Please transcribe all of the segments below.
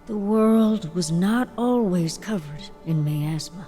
The world was not always covered in miasma.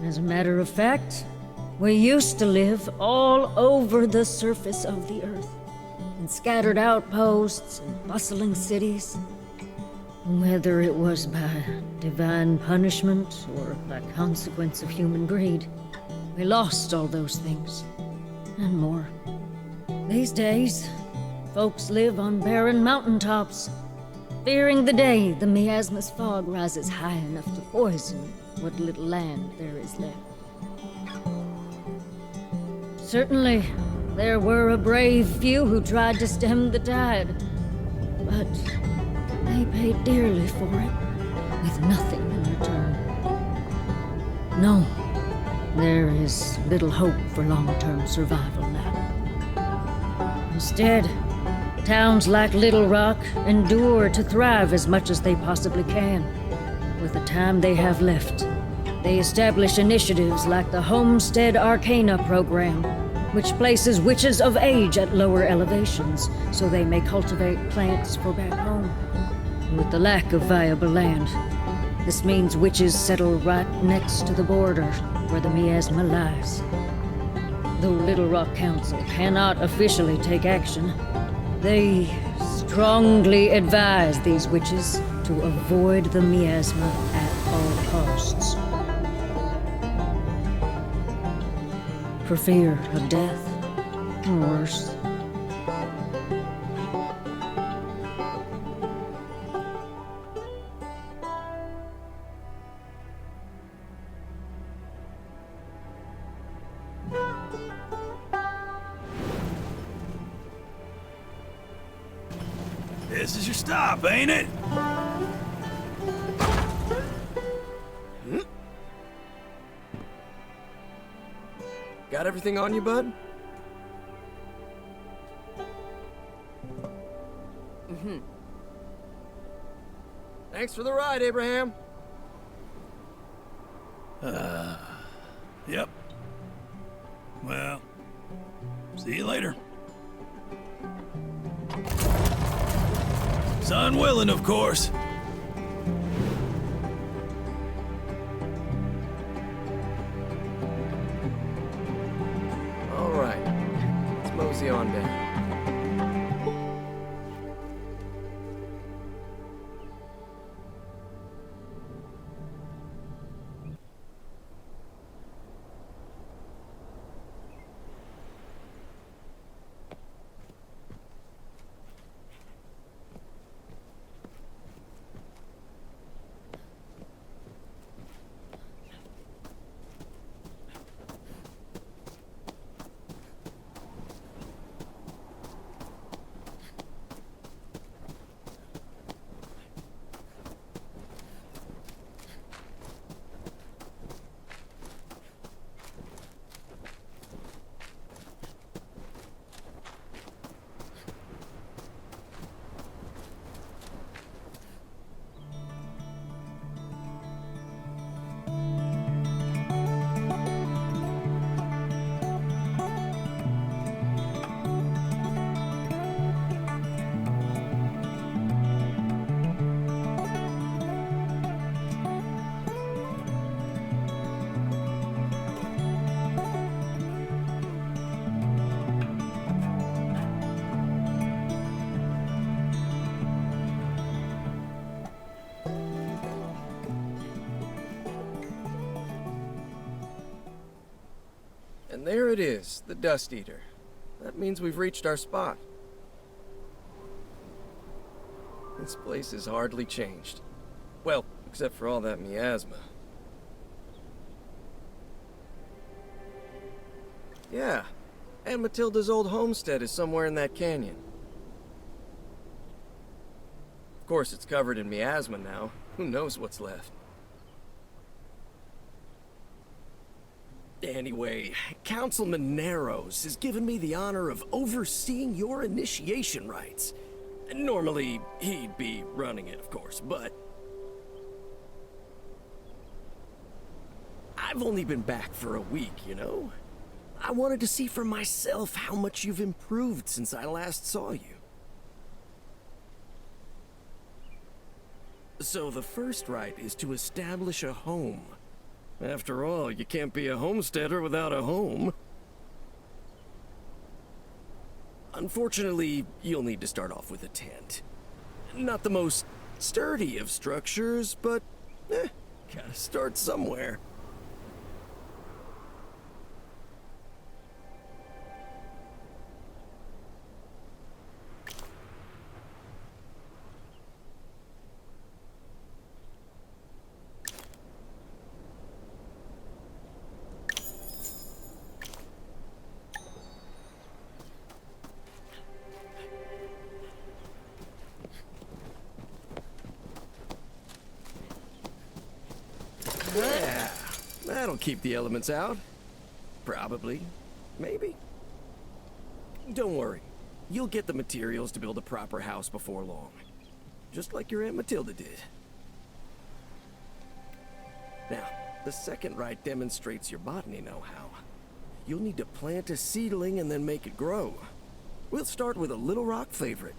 As a matter of fact, we used to live all over the surface of the earth, in scattered outposts and bustling cities. Whether it was by divine punishment or by consequence of human greed, we lost all those things, and more. These days, folks live on barren mountaintops, fearing the day the miasma's fog rises high enough to poison what little land there is left. Certainly, there were a brave few who tried to stem the tide, but they paid dearly for it, with nothing in return. No, there is little hope for long-term survival now. Instead, towns like Little Rock endure to thrive as much as they possibly can. With the time they have left, they establish initiatives like the Homestead Arcana program, which places witches of age at lower elevations so they may cultivate plants for back home. With the lack of viable land, this means witches settle right next to the border where the miasma lies. Though Little Rock Council cannot officially take action, they strongly advise these witches to avoid the miasma at all costs. For fear of death, or worse. This is your stop, ain't it? Got everything on you, bud? Thanks for the ride, Abraham. Yep. Well, see you later. Son willing, of course. All right, let's mosey on down. And there it is, the Dust Eater. That means we've reached our spot. This place has hardly changed. Well, except for all that miasma. Yeah, Aunt Matilda's old homestead is somewhere in that canyon. Of course, it's covered in miasma now. Who knows what's left? Anyway, Councilman Narrows has given me the honor of overseeing your initiation rites. Normally, he'd be running it, of course, but I've only been back for a week, you know? I wanted to see for myself how much you've improved since I last saw you. So the first rite is to establish a home. After all, you can't be a homesteader without a home. Unfortunately, you'll need to start off with a tent. Not the most sturdy of structures, but gotta start somewhere. Yeah, that'll keep the elements out. Probably. Maybe. Don't worry. You'll get the materials to build a proper house before long. Just like your Aunt Matilda did. Now, the second rite demonstrates your botany know-how. You'll need to plant a seedling and then make it grow. We'll start with a Little Rock favorite,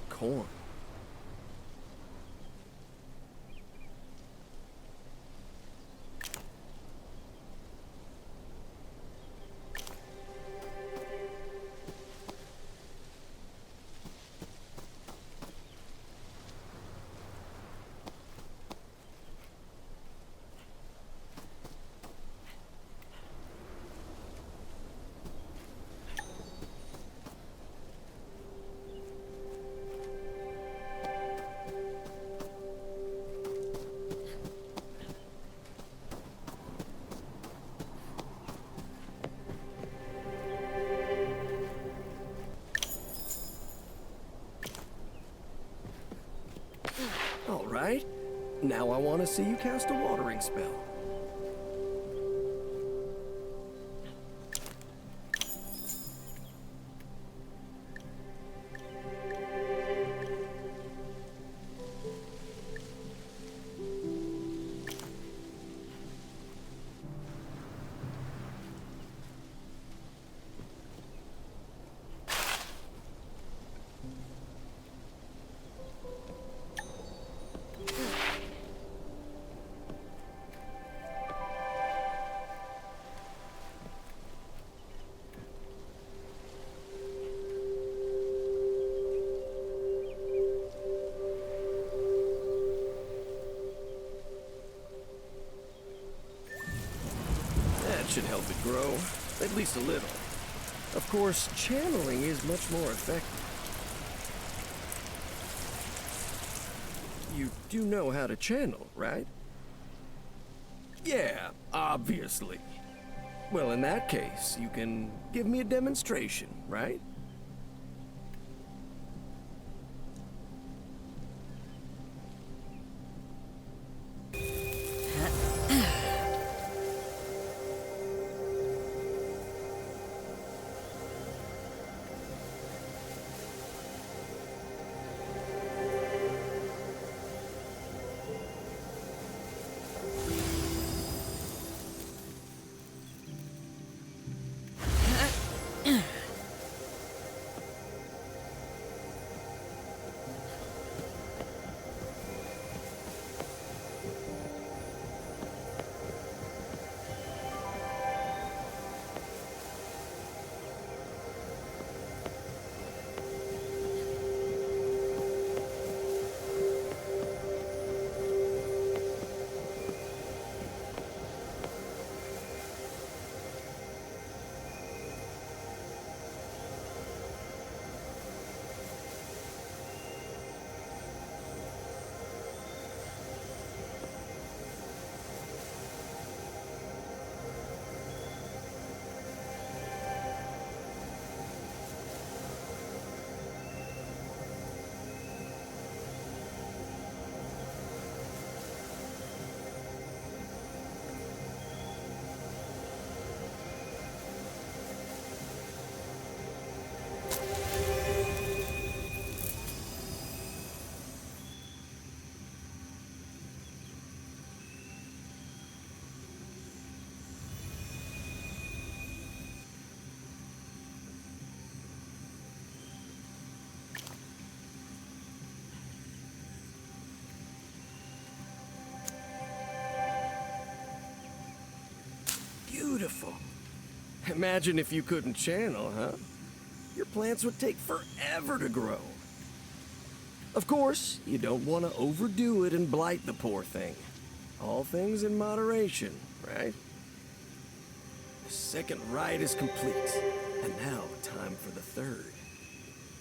corn. All right. Now I want to see you cast a watering spell. Should help it grow, at least a little. Of course, channeling is much more effective. You do know how to channel, right? Yeah, obviously. Well, in that case, you can give me a demonstration, right? beautiful. Imagine if you couldn't channel, huh? Your plants would take forever to grow. Of course, you don't want to overdo it and blight the poor thing. All things in moderation, right? The second rite is complete, and now time for the third.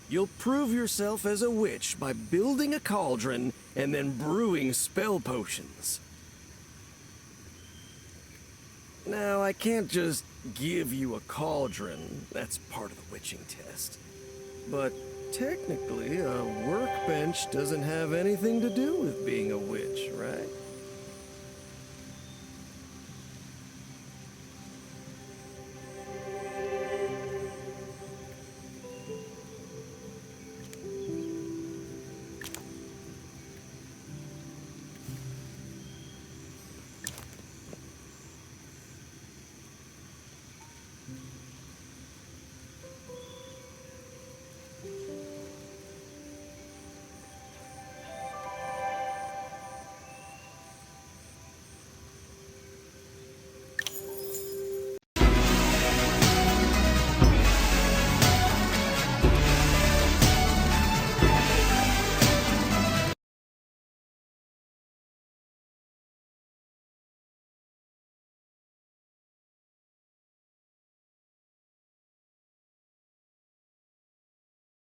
You'll prove yourself as a witch by building a cauldron and then brewing spell potions. Now, I can't just give you a cauldron. That's part of the witching test. But technically, a workbench doesn't have anything to do with being a witch, right?